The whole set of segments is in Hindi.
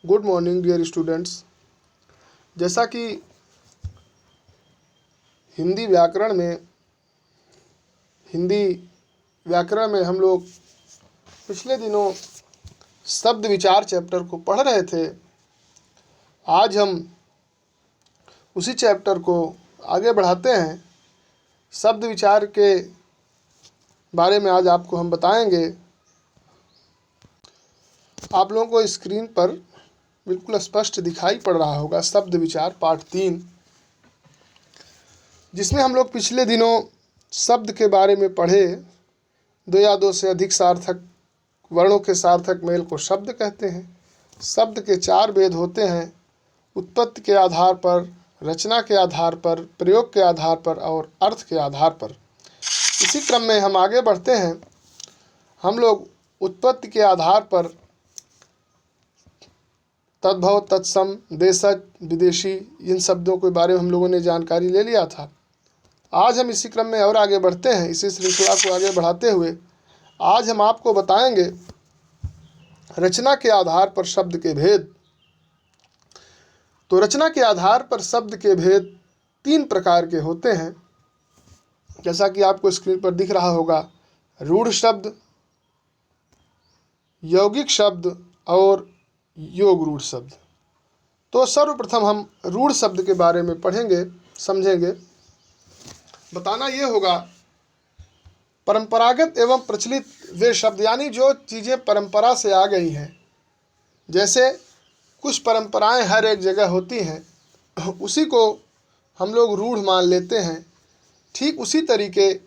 Good morning dear students. जैसा कि हिंदी व्याकरण में हम लोग पिछले दिनों शब्द विचार चैप्टर को पढ़ रहे थे, आज हम उसी चैप्टर को आगे बढ़ाते हैं। शब्द विचार के बारे में आज आपको हम बताएंगे। आप लोगों को स्क्रीन पर बिल्कुल स्पष्ट दिखाई पड़ रहा होगा शब्द विचार पार्ट 3, जिसमें हम लोग पिछले दिनों शब्द के बारे में पढ़े। दो या दो से अधिक सार्थक वर्णों के सार्थक मेल को शब्द कहते हैं। शब्द के 4 भेद होते हैं: उत्पत्ति के आधार पर, रचना के आधार पर, प्रयोग के आधार पर और अर्थ के आधार पर। इसी क्रम में हम आगे बढ़ते हैं। हम लोग उत्पत्ति के आधार पर तद्भव, तत्सम, देशज, विदेशी, इन शब्दों के बारे में हम लोगों ने जानकारी ले लिया था। आज हम इसी क्रम में और आगे बढ़ते हैं। इसी श्रृंखला को आगे बढ़ाते हुए आज हम आपको बताएंगे रचना के आधार पर शब्द के भेद। तो रचना के आधार पर शब्द के भेद 3 प्रकार के होते हैं, जैसा कि आपको स्क्रीन पर दिख रहा होगा: रूढ़ शब्द, यौगिक शब्द और योग रूढ़ शब्द। तो सर्वप्रथम हम रूढ़ शब्द के बारे में पढ़ेंगे, समझेंगे। बताना ये होगा परंपरागत एवं प्रचलित वे शब्द, यानी जो चीज़ें परंपरा से आ गई हैं। जैसे कुछ परंपराएं हर एक जगह होती हैं, उसी को हम लोग रूढ़ मान लेते हैं। ठीक उसी तरीके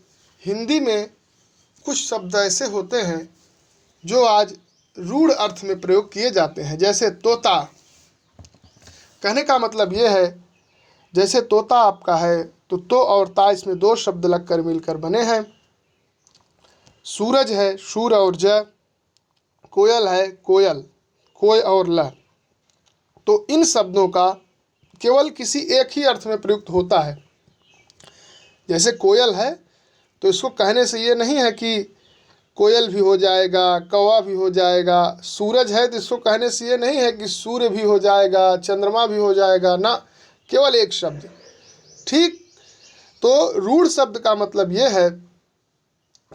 हिंदी में कुछ शब्द ऐसे होते हैं जो आज रूढ़ अर्थ में प्रयोग किए जाते हैं। जैसे तोता, कहने का मतलब ये है, जैसे तोता आपका है तो और ता इसमें 2 शब्द लगकर मिलकर बने हैं। सूरज है, शूर और ज। कोयल है, कोयल, कोय और ल। तो इन शब्दों का केवल किसी एक ही अर्थ में प्रयुक्त होता है। जैसे कोयल है तो इसको कहने से ये नहीं है कि कोयल भी हो जाएगा, कौवा भी हो जाएगा। सूरज है तो इसको कहने से ये नहीं है कि सूर्य भी हो जाएगा, चंद्रमा भी हो जाएगा, ना, केवल एक शब्द। ठीक, तो रूढ़ शब्द का मतलब ये है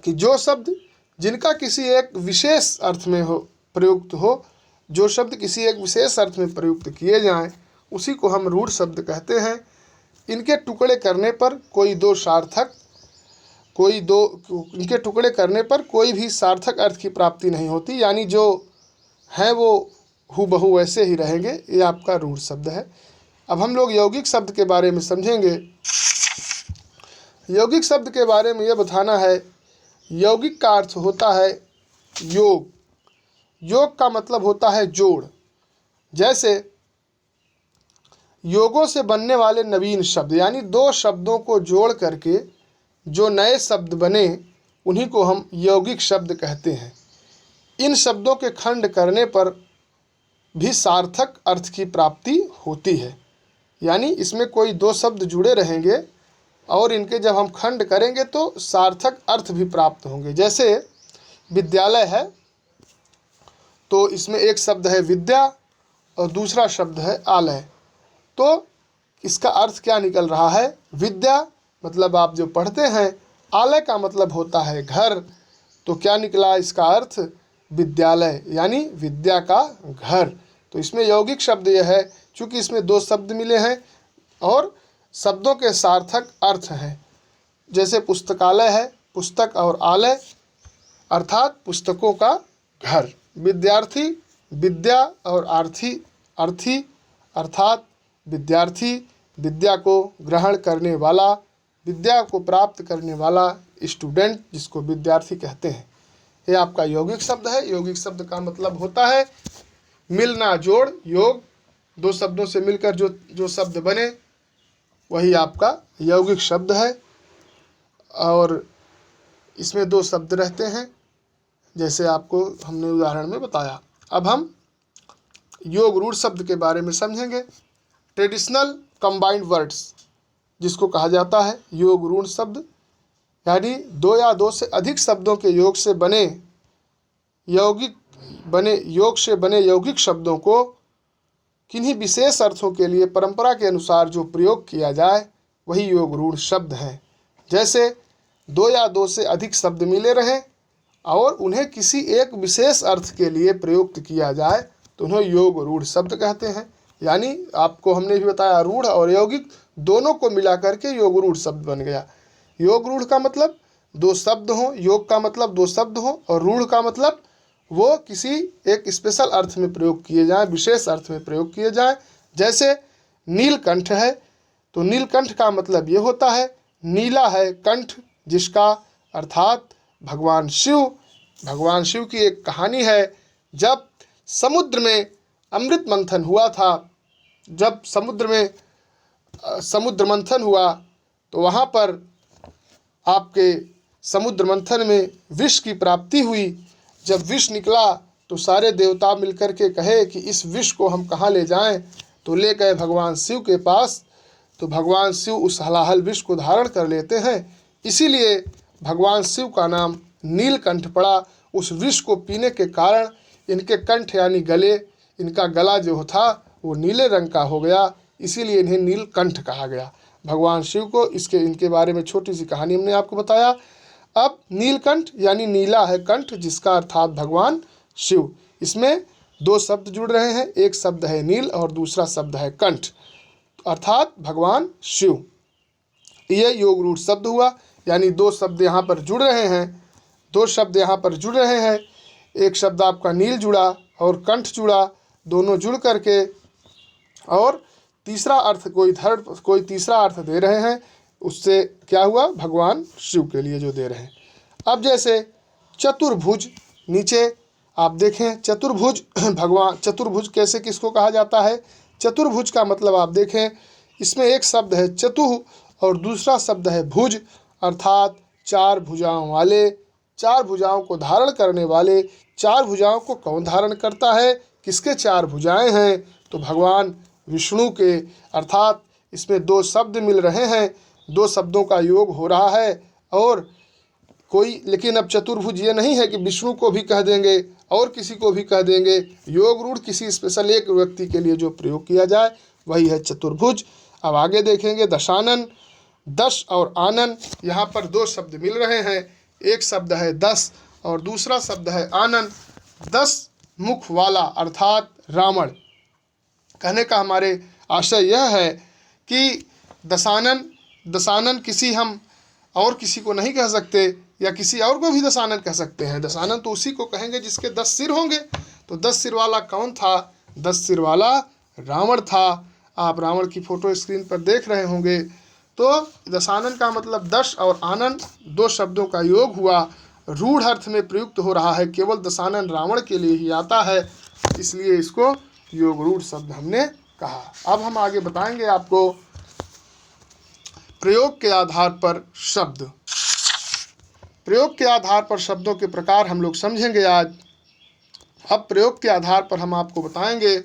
कि जो शब्द जिनका किसी एक विशेष अर्थ में हो प्रयुक्त हो, जो शब्द किसी एक विशेष अर्थ में प्रयुक्त किए जाएं, उसी को हम रूढ़ शब्द कहते हैं। इनके टुकड़े करने पर इनके टुकड़े करने पर कोई भी सार्थक अर्थ की प्राप्ति नहीं होती, यानी जो है वो हूबहू वैसे ही रहेंगे। ये आपका रूढ़ शब्द है। अब हम लोग यौगिक शब्द के बारे में समझेंगे। यौगिक शब्द के बारे में ये बताना है, यौगिक का अर्थ होता है योग। योग का मतलब होता है जोड़। जैसे योगों से बनने वाले नवीन शब्द, यानी 2 शब्दों को जोड़ करके जो नए शब्द बने, उन्हीं को हम यौगिक शब्द कहते हैं। इन शब्दों के खंड करने पर भी सार्थक अर्थ की प्राप्ति होती है, यानी इसमें कोई 2 शब्द जुड़े रहेंगे और इनके जब हम खंड करेंगे तो सार्थक अर्थ भी प्राप्त होंगे। जैसे विद्यालय है तो इसमें एक शब्द है विद्या और दूसरा शब्द है आलय। तो इसका अर्थ क्या निकल रहा है? विद्या मतलब आप जो पढ़ते हैं, आलय का मतलब होता है घर। तो क्या निकला इसका अर्थ? विद्यालय, यानी विद्या का घर। तो इसमें यौगिक शब्द यह है, चूँकि इसमें 2 शब्द मिले हैं और शब्दों के सार्थक अर्थ हैं। जैसे पुस्तकालय है, पुस्तक और आलय अर्थात पुस्तकों का घर। विद्यार्थी, विद्या और अर्थी अर्थात विद्यार्थी, विद्या को ग्रहण करने वाला, विद्या को प्राप्त करने वाला स्टूडेंट, जिसको विद्यार्थी कहते हैं। ये आपका यौगिक शब्द है। यौगिक शब्द का मतलब होता है मिलना, जोड़। योग, 2 शब्दों से मिलकर जो शब्द बने वही आपका यौगिक शब्द है। और इसमें 2 शब्द रहते हैं, जैसे आपको हमने उदाहरण में बताया। अब हम योग रूढ़ शब्द के बारे में समझेंगे। ट्रेडिशनल कंबाइंड वर्ड्स, जिसको कहा जाता है योग रूढ़ शब्द, यानी 2 या 2 से अधिक शब्दों के योग से बने यौगिक शब्दों को किन्हीं विशेष अर्थों के लिए परंपरा के अनुसार जो प्रयोग किया जाए वही योग रूढ़ शब्द हैं। जैसे दो या दो से अधिक शब्द मिले रहें और उन्हें किसी एक विशेष अर्थ के लिए प्रयुक्त किया जाए तो उन्हें योग रूढ़ शब्द कहते हैं। यानी आपको हमने भी बताया, रूढ़ और यौगिक दोनों को मिला करके योग रूढ़ शब्द बन गया। योग रूढ़ का मतलब दो शब्द हों, योग का मतलब दो शब्द हों, और रूढ़ का मतलब वो किसी एक स्पेशल अर्थ में प्रयोग किए जाएं, विशेष अर्थ में प्रयोग किए जाएं। जैसे नीलकंठ है तो नीलकंठ का मतलब ये होता है, नीला है कंठ जिसका, अर्थात भगवान शिव की एक कहानी है। जब समुद्र में अमृत मंथन हुआ था, जब समुद्र में समुद्र मंथन हुआ तो वहाँ पर आपके समुद्र मंथन में विष की प्राप्ति हुई। जब विष निकला तो सारे देवता मिलकर के कहे कि इस विष को हम कहाँ ले जाएं, तो ले गए भगवान शिव के पास। तो भगवान शिव उस हलाहल विष को धारण कर लेते हैं, इसीलिए भगवान शिव का नाम नीलकंठ पड़ा। उस विष को पीने के कारण इनके कंठ यानी गले, इनका गला जो था वो नीले रंग का हो गया, इसीलिए इन्हें नीलकंठ कहा गया भगवान शिव को। इनके बारे में छोटी सी कहानी हमने आपको बताया। अब नीलकंठ यानी नीला है कंठ जिसका, अर्थात भगवान शिव। इसमें दो शब्द जुड़ रहे हैं, एक शब्द है नील और दूसरा शब्द है कंठ, अर्थात भगवान शिव। ये योग रूढ़ शब्द हुआ। यानी दो शब्द यहाँ पर जुड़ रहे हैं, दो शब्द यहाँ पर जुड़ रहे हैं। एक शब्द आपका नील जुड़ा और कंठ जुड़ा, दोनों जुड़ करके और तीसरा अर्थ कोई तीसरा अर्थ दे रहे हैं। उससे क्या हुआ, भगवान शिव के लिए जो दे रहे हैं। अब जैसे चतुर्भुज, नीचे आप देखें चतुर्भुज, भगवान चतुर्भुज कैसे किसको कहा जाता है। चतुर्भुज का मतलब आप देखें, इसमें एक शब्द है चतुः और दूसरा शब्द है भुज, अर्थात चार भुजाओं वाले, चार भुजाओं को धारण करने वाले। चार भुजाओं को कौन धारण करता है, किसके चार भुजाएं हैं, तो भगवान विष्णु के। अर्थात इसमें दो शब्द मिल रहे हैं, दो शब्दों का योग हो रहा है। और कोई, लेकिन अब चतुर्भुज ये नहीं है कि विष्णु को भी कह देंगे और किसी को भी कह देंगे। योग रूढ़ किसी स्पेशल एक व्यक्ति के लिए जो प्रयोग किया जाए वही है चतुर्भुज। अब आगे देखेंगे दशानन। दश और आनन, यहाँ पर दो शब्द मिल रहे हैं, एक शब्द है दस और दूसरा शब्द है आनन। 10 मुख वाला अर्थात रावण। कहने का हमारे आशय यह है कि दशानन किसी हम और किसी को नहीं कह सकते, या किसी और को भी दशानन कह सकते हैं। दशानन तो उसी को कहेंगे जिसके 10 सिर होंगे। तो 10 सिर वाला कौन था, 10 सिर वाला रावण था। आप रावण की फोटो स्क्रीन पर देख रहे होंगे। तो दशानन का मतलब 10 और आनन दो शब्दों का योग हुआ, रूढ़ अर्थ में प्रयुक्त हो रहा है। केवल दशानन रावण के लिए ही आता है, इसलिए इसको योग रूढ़ शब्द हमने कहा। अब हम आगे बताएंगे आपको प्रयोग के आधार पर शब्द। प्रयोग के आधार पर शब्दों के प्रकार हम लोग समझेंगे आज। अब प्रयोग के आधार पर हम आपको बताएंगे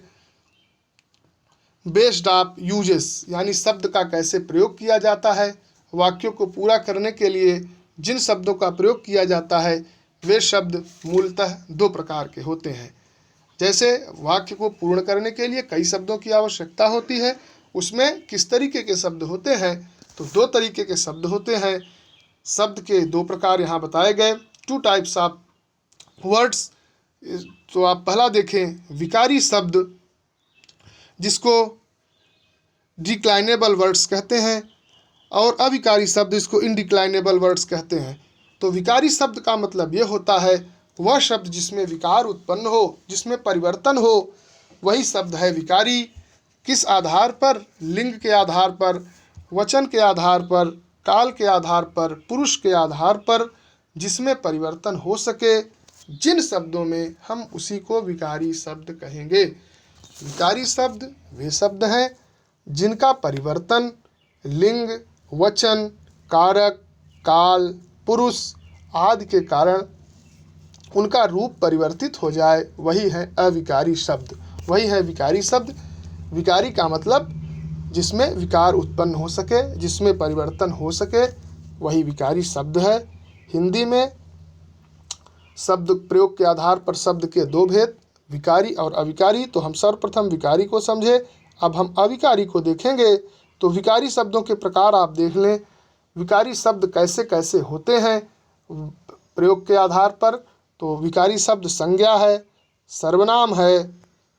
बेस्ड ऑफ यूजेस, यानी शब्द का कैसे प्रयोग किया जाता है। वाक्यों को पूरा करने के लिए जिन शब्दों का प्रयोग किया जाता है वे शब्द मूलतः दो प्रकार के होते हैं। जैसे वाक्य को पूर्ण करने के लिए कई शब्दों की आवश्यकता होती है, उसमें किस तरीके के शब्द होते हैं, तो दो तरीके के शब्द होते हैं। शब्द के दो प्रकार यहाँ बताए गए, 2 टाइप्स ऑफ वर्ड्स। तो आप पहला देखें विकारी शब्द, जिसको डिक्लाइनेबल वर्ड्स कहते हैं, और अविकारी शब्द इसको इनडिक्लाइनेबल वर्ड्स कहते हैं। तो विकारी शब्द का मतलब ये होता है वह शब्द जिसमें विकार उत्पन्न हो, जिसमें परिवर्तन हो, वही शब्द है विकारी। किस आधार पर, लिंग के आधार पर, वचन के आधार पर, काल के आधार पर, पुरुष के आधार पर, जिसमें परिवर्तन हो सके, जिन शब्दों में हम उसी को विकारी शब्द कहेंगे। विकारी शब्द वे शब्द हैं जिनका परिवर्तन लिंग, वचन, कारक, काल, पुरुष आदि के कारण उनका रूप परिवर्तित हो जाए, वही है अविकारी शब्द, वही है विकारी शब्द। विकारी का मतलब जिसमें विकार उत्पन्न हो सके, जिसमें परिवर्तन हो सके, वही विकारी शब्द है। हिंदी में शब्द प्रयोग के आधार पर शब्द के दो भेद विकारी और अविकारी। तो हम सर्वप्रथम विकारी को समझे, अब हम अविकारी को देखेंगे। तो विकारी शब्दों के प्रकार आप देख लें, विकारी शब्द कैसे कैसे होते हैं प्रयोग के आधार पर। तो विकारी शब्द संज्ञा है, सर्वनाम है,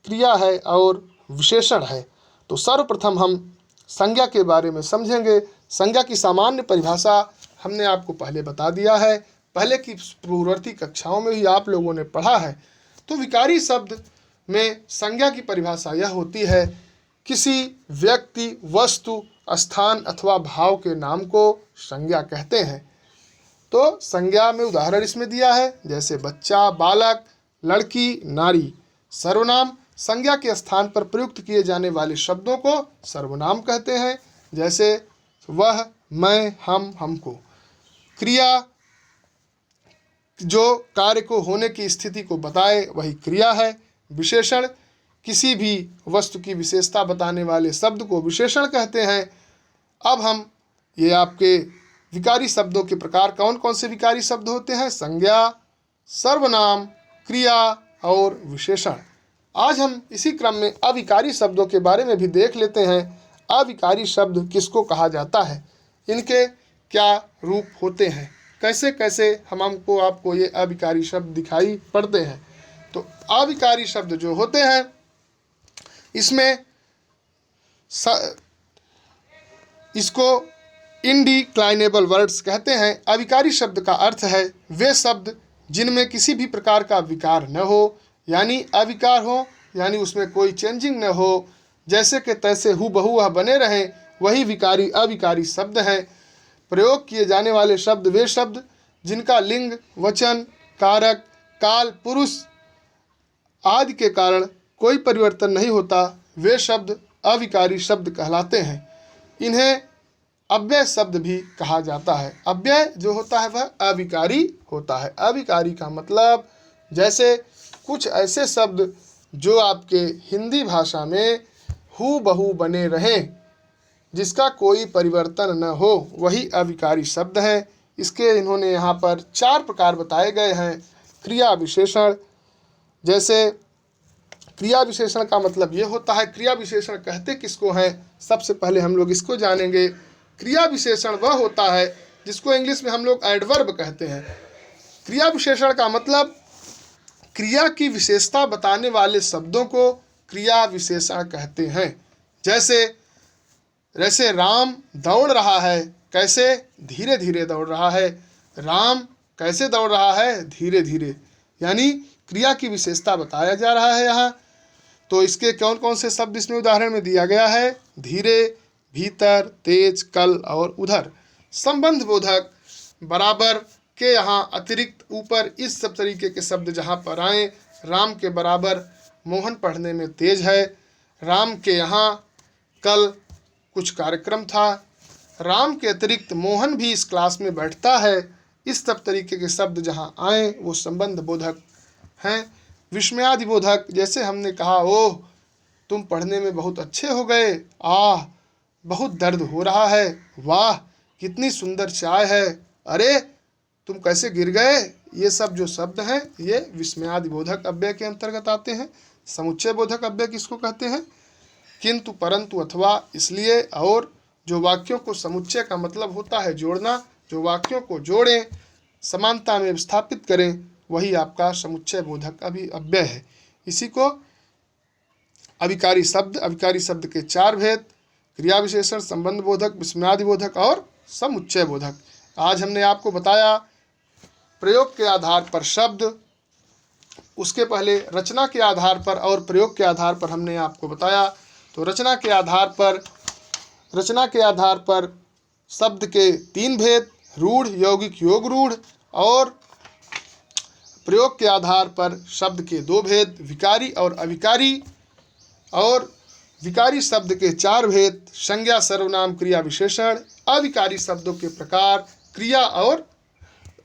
क्रिया है और विशेषण है। तो सर्वप्रथम हम संज्ञा के बारे में समझेंगे। संज्ञा की सामान्य परिभाषा हमने आपको पहले बता दिया है, पहले की पूर्ववर्ती कक्षाओं में भी आप लोगों ने पढ़ा है। तो विकारी शब्द में संज्ञा की परिभाषा यह होती है, किसी व्यक्ति, वस्तु, स्थान अथवा भाव के नाम को संज्ञा कहते हैं। तो संज्ञा में उदाहरण इसमें दिया है, जैसे बच्चा, बालक, लड़की, नारी। सर्वनाम संज्ञा के स्थान पर प्रयुक्त किए जाने वाले शब्दों को सर्वनाम कहते हैं, जैसे वह, मैं, हम, हमको। क्रिया जो कार्य को होने की स्थिति को बताए वही क्रिया है। विशेषण किसी भी वस्तु की विशेषता बताने वाले शब्द को विशेषण कहते हैं। अब हम ये आपके विकारी शब्दों के प्रकार कौन कौन से विकारी शब्द होते हैं, संज्ञा, सर्वनाम, क्रिया और विशेषण। आज हम इसी क्रम में अविकारी शब्दों के बारे में भी देख लेते हैं। अविकारी शब्द किसको कहा जाता है, इनके क्या रूप होते हैं, कैसे कैसे हमको आपको ये अविकारी शब्द दिखाई पड़ते हैं। तो अविकारी शब्द जो होते हैं इसमें इसको इनडिक्लाइनेबल वर्ड्स कहते हैं। अविकारी शब्द का अर्थ है वे शब्द जिनमें किसी भी प्रकार का विकार न हो, यानी अविकार हो, यानी उसमें कोई चेंजिंग न हो, जैसे कि तैसे हूबहू वह बने रहें, वही विकारी अविकारी शब्द हैं। प्रयोग किए जाने वाले शब्द वे शब्द जिनका लिंग, वचन, कारक, काल, पुरुष आदि के कारण कोई परिवर्तन नहीं होता, वे शब्द अविकारी शब्द कहलाते हैं। इन्हें अव्यय शब्द भी कहा जाता है। अव्यय जो होता है वह अविकारी होता है। अविकारी का मतलब जैसे कुछ ऐसे शब्द जो आपके हिंदी भाषा में हूबहू बने रहें, जिसका कोई परिवर्तन न हो, वही अविकारी शब्द हैं। इसके इन्होंने यहाँ पर 4 प्रकार बताए गए हैं। क्रिया विशेषण, जैसे क्रिया विशेषण का मतलब ये होता है, क्रिया विशेषण कहते किसको हैं, सबसे पहले हम लोग इसको जानेंगे। क्रिया विशेषण वह होता है जिसको इंग्लिश में हम लोग एडवर्ब कहते हैं। क्रिया विशेषण का मतलब क्रिया की विशेषता बताने वाले शब्दों को क्रिया विशेषण कहते हैं। जैसे राम दौड़ रहा है, कैसे, धीरे धीरे दौड़ रहा है। राम कैसे दौड़ रहा है, धीरे धीरे, यानी क्रिया की विशेषता बताया जा रहा है यहाँ। तो इसके कौन कौन से शब्द इसमें उदाहरण में दिया गया है, धीरे, भीतर, तेज, कल और उधर। संबंध बोधक बराबर के यहाँ अतिरिक्त ऊपर इस सब तरीके के शब्द जहाँ पर आए। राम के बराबर मोहन पढ़ने में तेज है। राम के यहाँ कल कुछ कार्यक्रम था। राम के अतिरिक्त मोहन भी इस क्लास में बैठता है। इस सब तरीके के शब्द जहाँ आए वो संबंध बोधक हैं। विस्मयादि बोधक, जैसे हमने कहा, ओह तुम पढ़ने में बहुत अच्छे हो गए, आह बहुत दर्द हो रहा है, वाह कितनी सुंदर चाय है, अरे तुम कैसे गिर गए। ये सब जो शब्द हैं ये विस्मयादि बोधक अव्यय के अंतर्गत आते हैं। समुच्चय बोधक अव्यय किसको कहते हैं, किंतु, परंतु, अथवा, इसलिए और। जो वाक्यों को समुच्चय का मतलब होता है जोड़ना, जो वाक्यों को जोड़ें, समानता में स्थापित करें, वही आपका समुच्चय बोधक अव्यय है। इसी को अविकारी शब्द के 4 भेद, क्रिया विशेषण, संबंध बोधक, विस्मयादि बोधक और समुच्चय बोधक। आज हमने आपको बताया प्रयोग के आधार पर शब्द, उसके पहले रचना के आधार पर और प्रयोग के आधार पर हमने आपको बताया। तो रचना के आधार पर शब्द के 3 भेद, रूढ़, यौगिक, योग रूढ़, और प्रयोग के आधार पर शब्द के 2 भेद, विकारी और अविकारी, और विकारी शब्द के 4 भेद, संज्ञा, सर्वनाम, क्रिया विशेषण। अविकारी शब्दों के प्रकार क्रिया और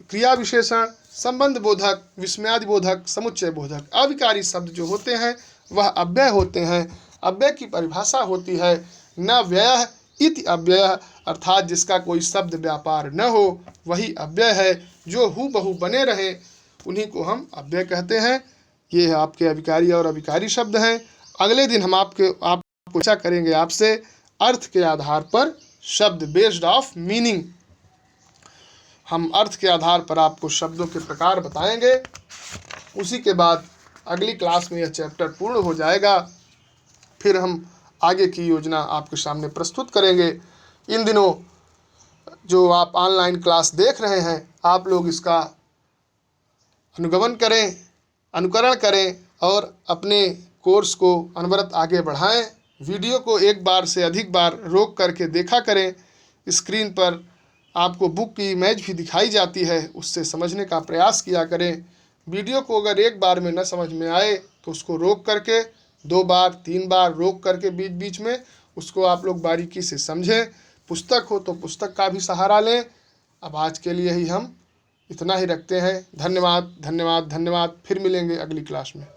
क्रिया विशेषण, संबंध बोधक, विस्मयादि बोधक, समुच्चय बोधक। अविकारी शब्द जो होते हैं वह अव्यय होते हैं। अव्यय की परिभाषा होती है न व्यय इति अव्यय, अर्थात जिसका कोई शब्द व्यापार न हो वही अव्यय है। जो हूबहू बने रहे उन्हीं को हम अव्यय कहते हैं। ये है आपके अभिकारी और अभिकारी शब्द हैं। अगले दिन हम आपको चर्चा करेंगे आपसे अर्थ के आधार पर शब्द, बेस्ड ऑफ मीनिंग। हम अर्थ के आधार पर आपको शब्दों के प्रकार बताएंगे। उसी के बाद अगली क्लास में यह चैप्टर पूर्ण हो जाएगा। फिर हम आगे की योजना आपके सामने प्रस्तुत करेंगे। इन दिनों जो आप ऑनलाइन क्लास देख रहे हैं, आप लोग इसका अनुगमन करें, अनुकरण करें और अपने कोर्स को अनवरत आगे बढ़ाएं। वीडियो को एक बार से अधिक बार रोक करके देखा करें। स्क्रीन पर आपको बुक की इमेज भी दिखाई जाती है, उससे समझने का प्रयास किया करें। वीडियो को अगर एक बार में न समझ में आए तो उसको रोक करके 2 बार 3 बार रोक करके बीच बीच में उसको आप लोग बारीकी से समझें। पुस्तक हो तो पुस्तक का भी सहारा लें। अब आज के लिए ही हम इतना ही रखते हैं। धन्यवाद, धन्यवाद, धन्यवाद। फिर मिलेंगे अगली क्लास में।